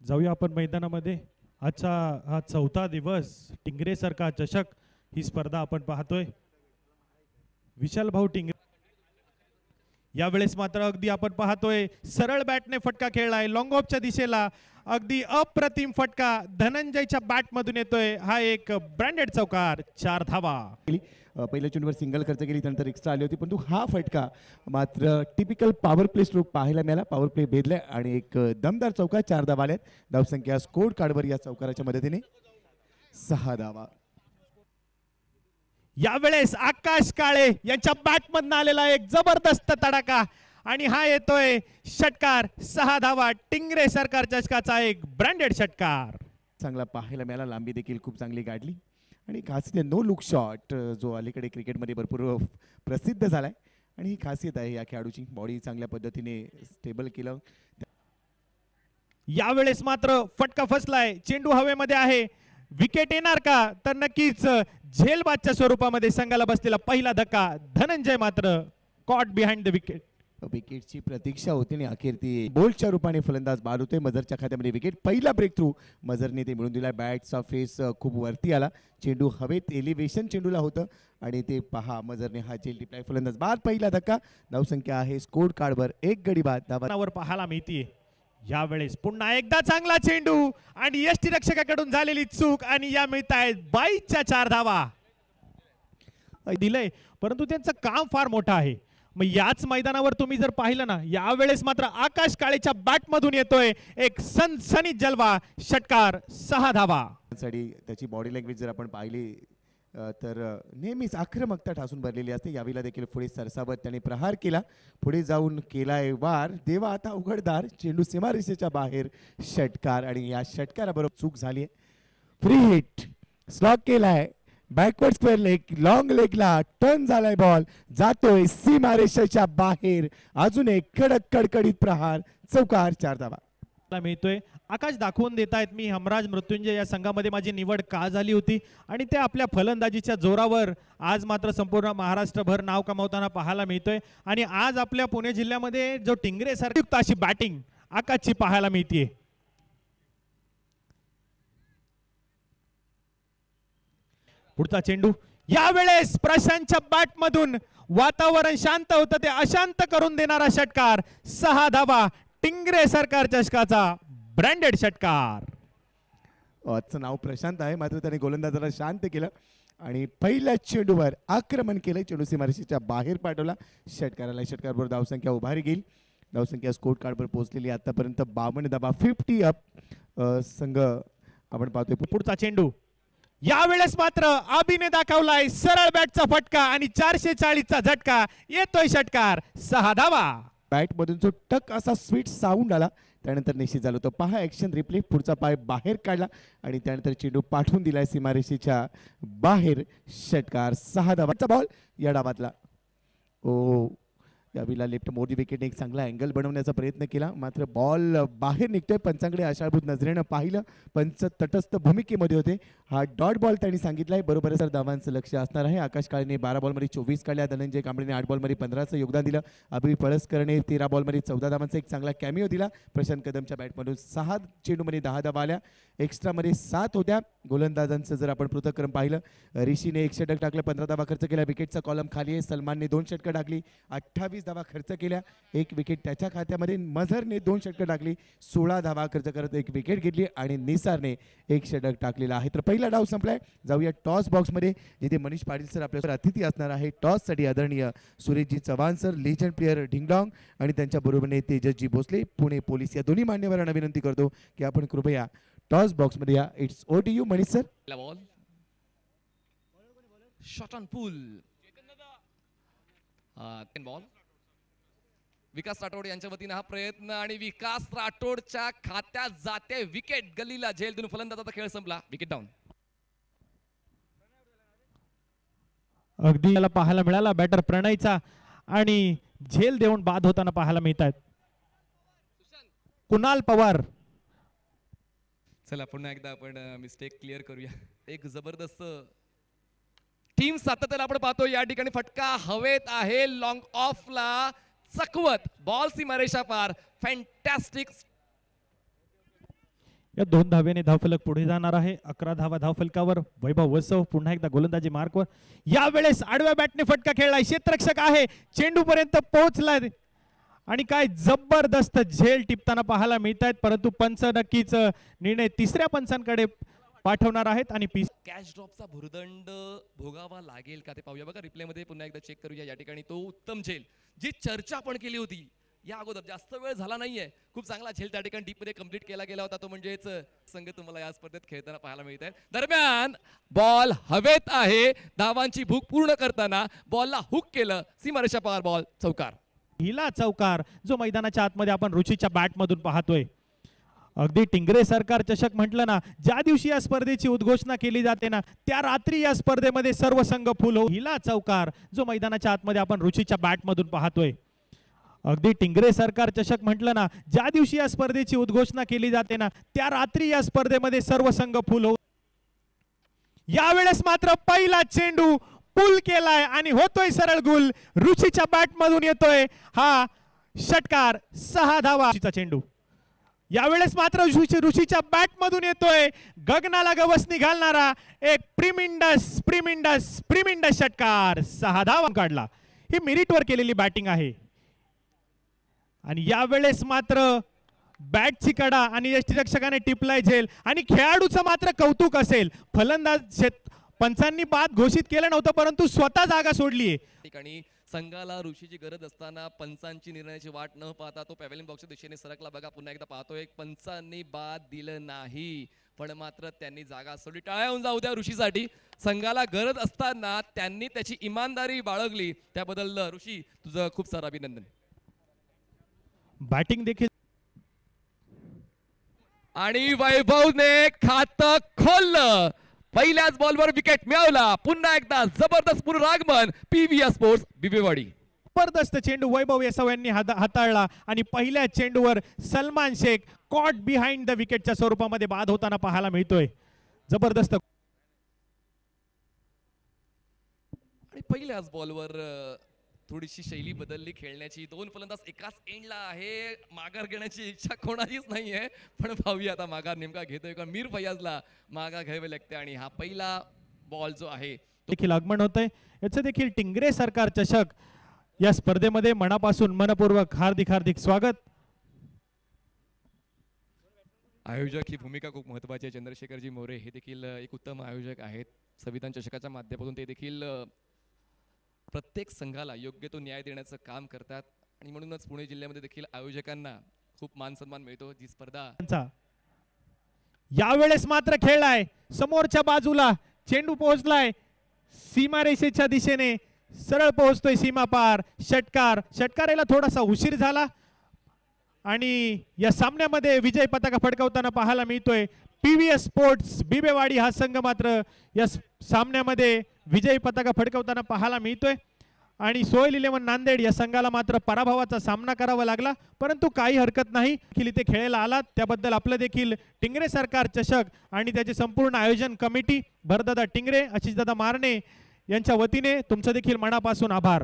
जाऊया आपण मैदानामध्ये. आजचा हा चौथा दिवस टिंगरे सरका चषक ही स्पर्धा आपण पाहतोय. विशाल भाऊ टिंगरे यावेळेस मात्र अगदी आपण पाहतोय सरळ बॅटने फटका खेळलाय लॉंग ऑफच्या दिशेला. अगदी अप्रतिम फटका धनंजयच्या बॅट मधून येतोय. हा एक ब्रँडेड चौकार, 4 धावा. पहिल्या चेंडूवर सिंगल खर्च केली, त्यानंतर एक्स्ट्रा आली होती, परंतु हा फटका मात्र टिपिकल पॉवर प्ले स्ट्रोक पाहायला मिळाला. पॉवर प्ले भेदलाय आणि एक दमदार चौकार, 4 धावा आल्यात. धावसंख्या स्कोर कार्डवर या चौकाराच्या मदतीने 6 धावा. यावेळेस आकाश काळे यांच्या बॅटमधून आलेला एक जबरदस्त तडाखा आणि हा येतोय षटकार, 6 धावा. टिंगरे सरकार चषकाचा एक ब्रँडेड षटकार. चांगला पाहायला मिळाला, लांबी देखील खूप चांगली गाठली आणि खासियत नो लुक शॉट जो अलीकडे क्रिकेटमध्ये भरपूर प्रसिद्ध झालाय आणि ही खासियत आहे या खेळाडूची. बॉडी चांगल्या पद्धतीने स्टेबल केलं. यावेळेस मात्र फटका फसलाय, चेंडू हवेमध्ये आहे. विकेट येणार का? तर नक्कीच झेलबादच्या स्वरूपामध्ये संघाला बसलेला पहिला धक्का. धनंजय मात्र कॉट बिहाइंड द विकेट. विकेटची प्रतीक्षा होती आणि अखेर ती बोल्टच्या रूपाने फलंदाज बाद होते. मजरच्या खात्यामध्ये विकेट. पहिला ब्रेक थ्रू मजरने ते मिळून दिला. बॅटचा फेस खूप वरती आला, चेंडू हवेत एलिव्हेशन चेंडूला होतं आणि ते पहा मजरने हा झेल टिपलाय. फलंदाज बाद. पहिला धक्का. धावसंख्या आहे स्कोर कार्डवर 1 गडी बाद. धावांवर पाहायला मिळते. यावेळेस पुन्हा एकदा चांगला चेंडू आणि यष्टी रक्षकाकडून झालेली चूक आणि या मिळत आहेत 22च्या 4 धावा. दिलंय परंतु त्यांचं काम फार मोठं आहे. मग याच मैदानावर तुम्ही जर पाहिलं ना, यावेळेस मात्र आकाश काळेच्या बॅट मधून येतोय एक सनसनीत जलवा, षटकार, 6 धावा. त्याची बॉडी लँग्वेज जर आपण पाहिली तर नेहमीच आक्रमकता ठासून भरलेली असते. यावेळेला देखील पुढे सरसावत त्याने प्रहार केला, पुढे जाऊन केलाय वार. देवा आता उघडदार, चेंडू सीमारेषेच्या बाहेर, षटकार. आणि या षटकाराबरोबर चूक झाली आहे. फ्री हिट स्लॉक केलाय, बॅकवर्ड स्क्वेअर लेग, लॉंग लेगला टर्न झालाय, बॉल जातोय सीमारेषेच्या बाहेर. अजून एक कडक कडकडीत प्रहार, चौकार, 4 धावा. मिळतोय. आकाश दाखवून देत आहेत मी हमराज मृत्युंजय या संघामध्ये माझी निवड का झाली होती आणि ते आपल्या फलंदाजीच्या जोरावर आज मात्र संपूर्ण महाराष्ट्रभर नाव कमावताना पाहायला मिळतोय. आणि आज आपल्या पुणे जिल्ह्यामध्ये जो टिंगरे सारखी अशी बॅटिंग आकाशची पाहायला मिळते. पुढचा चेंडू यावेळेस प्रशांतच्या बॅट मधून वातावरण शांत होतं ते अशांत करून देणारा षटकार, 6 धावा. टिंगरे सरकार चषकाचा ब्रँडेड षटकार. आजचं नाव प्रशांत आहे, मात्र त्याने गोलंदाजाला शांत केलं आणि पहिल्या चेंडूवर आक्रमण केलं, चेंडू सीमारेषेच्या बाहेर पाठवला. षटकाराला षटकारबरोबर धावसंख्या उभारी घेईल. धावसंख्या स्कोर कार्डवर पोहोचलेली आतापर्यंत 52 धावा, 50 अप संघ आपण पाहतोय. पुढचा चेंडू यावेळेस मात्र अभिने दाखवलाय सरळ बॅटचा फटका आणि 440चा झटका, येतोय षटकार, 6 धावा. बॅट मधून जो टक असा स्वीट साऊंड आला त्यानंतर निश्चित झालं होतं. पहा ऍक्शन रिप्ले. पुढचा पाय बाहेर काढला आणि त्यानंतर चेंडू पाठवून दिलाय सीमारेषेच्या बाहेर, षटकार, 6 धावांचा बॉल या डावातला. ओ यावेळेला लेफ्ट मोदी विकेटने एक चांगला अँगल बनवण्याचा प्रयत्न केला, मात्र बॉल बाहेर निघतोय. पंचांकडे आशाभूत नजरेनं पाहिलं, पंच तटस्थ भूमिकेमध्ये होते. हा डॉट बॉल त्यांनी सांगितलाय. बरोबर सर धावांचं लक्ष असणार आहे. आकाश काळेने 12 बॉलमध्ये 24 काढल्या, धनंजय कांबळेने 8 बॉलमध्ये 15चं योगदान दिलं. अभि पळसकरने 13 बॉलमध्ये 14 धावांचा एक चांगला कॅमिओ दिला. प्रशांत कदमच्या बॅटमधून 6 चेंडूमध्ये 10 धावा आल्या, एक्स्ट्रामध्ये 7 होत्या. गोलंदाजांचं जर आपण पृथक्क्रम पाहिलं, ऋषीने 1 षटक टाकलं, 15 धावा खर्च केला. विकेटचा कॉलम खाली आहे. सलमानने 2 षटकं टाकली, 28 धावा खर्च केल्या, 1 विकेट त्याच्या खात्यामध्ये. मझरने 2 षटकं टाकली, 16 धावा खर्च करत 1 विकेट घेतली आणि निसारने 1 षटक टाकलेला आहे. तर पहिला डाव संपलाय. जाऊया टॉस बॉक्समध्ये, जिथे मनीष पाटील सर आपल्यासोबत अतिथी असणार आहे. टॉससाठी आदरणीय सुरेशजी चव्हाण सर, लेजंड प्लेअर ढिंगडॉंग आणि त्यांच्या बरोबरने तेजसजी भोसले, पुणे पोलीस, या दोन्ही मान्यवरांना विनंती करतो की आपण कृपया टॉस बॉक्स मध्ये या. It's O T U Manish sir. Ball shot on pull, ball Vikas Rathod यांच्या वतीने हा प्रयत्न आणि विकास राठोडच्या खात्यात जाते विकेट. गल्लीला झेल देऊन फलंदाजाचा खेळ संपला, विकेट डाऊन. अगदी याला पाहायला मिळाला बॅटर प्रणयचा आणि झेल देऊन बाद होताना पाहायला मिळत आहेत कुणाल पवार. चला पुन्हा एकदा आपण मिस्टेक क्लिअर करूया. एक जबरदस्त टीम सातत्याला आपण पाहतो. या ठिकाणी फटका हवेत आहे, लॉंग ऑफला चकवत, बॉल सीमारेषा पार, फॅन्टॅस्टिक. या 2 धावेने धावफलक पुढे जाणार आहे. 11 धावा धावफलकावर. वैभव वसव पुन्हा एकदा गोलंदाजी मार्कवर. यावेळेस आडव्या बॅटने फटका खेळलाय. क्षेत्ररक्षक आहे, चेंडू पर्यंत पोहोचलाय आणि काय जबरदस्त झेल टिपताना पाहायला मिळत आहेत. परंतु पंच नक्कीच निर्णय तिसऱ्या पंचांकडे पाठवणार आहेत आणि पीस कॅच ड्रॉपचा भुर्दंड भोगावा लागेल का ते पाहूया. बघा रिप्ले मध्ये पुन्हा एकदा चेक करूया. या ठिकाणी तो उत्तम झेल जी चर्चा आपण केली होती या अगोदर, जास्त वेळ झाला नाहीये, खूप चांगला झेल त्या ठिकाणी डीप मध्ये कंप्लीट केला गेला होता. तो म्हणजेच संघ तुम्हाला या स्पर्धेत खेळताना पाहायला मिळत आहे. दरम्यान बॉल हवेत आहे. धावांची भूक पूर्ण करताना बॉलला हुक केलं. सीमारेषा पार बॉल चौकार. पहिला चौकार जो मैदानाच्या आतमध्ये आपण रुचीच्या बॅट मधून पाहतोय. अगदी टिंगरे सरकार चषक म्हटलं ना, ज्या दिवशी या स्पर्धेची उद्घोषणा केली जाते ना, त्या रात्री या स्पर्धेमध्ये सर्व संघ फुल हो. पहिला चौकार जो मैदानाच्या आतमध्ये आपण रुचीच्या बॅट मधून पाहतोय. अगदी टिंगरे सरकार चषक म्हटलं ना, ज्या दिवशी या स्पर्धेची उद्घोषणा केली जाते ना, त्या रात्री या स्पर्धेमध्ये सर्व संघ फुल हो. यावेळेस मात्र पहिला चेंडू पुल केलाय आणि होतोय सरळ गुल. रुचीच्या बॅट मधून येतोय हा षटकार. 6 धावा. चेंडू यावेळेस मात्र रुचीच्या बॅट मधून येतोय गगनाला गवसणी घालणारा एक प्रिमिंडस षटकार. 6 धावा काढला. ही मेरिटवर केलेली बॅटिंग आहे आणि यावेळेस मात्र बॅटची कडा आणि यष्टिरक्षकाने टिपलाय झेल आणि खेळाडूचं मात्र कौतुक असेल. फलंदाज पंचांनी बाद घोषित केलं नव्हतं, परंतु स्वतः जागा सोडलीये. ठिकाणी संघाला ऋषीची गरज असताना पंचांची निर्णयाची वाट न पाहता तो पॅव्हेलियन बॉक्सच्या दिशेने सरकला. बघा पुन्हा एकदा पाहतोय पंचांनी बाद दिलं नाही, पण मात्र त्यांनी जागा सोडली. टाळ्या होऊन जाऊ द्या ऋषीसाठी. संघाला गरज असताना त्यांनी त्याची इमानदारी बाळगली, त्याबद्दल ऋषी तुझं खूप सारं अभिनंदन. बॅटिंग देखील आणि वैभवने खातं खोललं. पहिल्याच बॉलवर विकेट मिळवला. पुन्हा एकदा जबरदस्त पुनरागमन पीव्हीआर स्पोर्ट्स बिबेवाडी. जबरदस्त चेंडू वैभव येसव यांनी हाताळला आणि पहिल्या चेंडूवर Salman Shaikh caught behind the विकेटच्या स्वरूपामध्ये बाद होताना पाहायला मिळतोय. जबरदस्त. आणि पहिल्याच बॉलवर थोडीशी शैली बदलली खेळण्याची. 2 फलंदाज एकाच एंडला आहे. माघार घेण्याची इच्छा कोणाचीच नाहीये, पण पाहूया आता माघार नेमका घेतोय का. मीर फयाजला माघार घ्यावी लागते आणि हा पहिला बॉल जो आहे देखील आगमन होतंय. याचं देखील टिंगरे सरकार चषक या स्पर्धेमध्ये मनापासून मनपूर्वक हार्दिक स्वागत. आयोजक ही भूमिका खूप महत्वाची आहे. चंद्रशेखरजी मोरे हे देखील एक उत्तम आयोजक आहेत. संविधान चषकाच्या माध्यमातून ते देखील प्रत्येक संघाला योग्य तो न्याय देण्याचं काम करतात आणि म्हणूनच पुणे जिल्ह्यामध्ये देखील आयोजकांना खूप मान सन्मान मिळतो. जी स्पर्धा यावेळेस मात्र खेळलाय समोरच्या बाजूला. चेंडू पोहोचलाय सीमारेषेच्या दिशेने, सरळ पोहोचतोय सीमा पार. षटकाराला थोडासा उशीर झाला आणि या सामन्यामध्ये विजय पताका फडकवताना पाहायला मिळतोय पीव्हीआर स्पोर्ट्स बिबेवाडी. हा संघ मात्र या सामन्यामध्ये विजयी पताका फडकवताना पाहायला मिळतोय आणि सोयल 11 नांदेड या संघाला मात्र पराभवाचा सामना करावा लागला, परंतु काही हरकत नाही. इथे खेळायला आलात त्याबद्दल आपलं देखील टिंगरे सरकार चषक आणि त्याचे संपूर्ण आयोजन कमिटी, भरदादा टिंगरे, आशिषदादा मारणे यांच्या वतीने तुमचं देखील मनापासून आभार.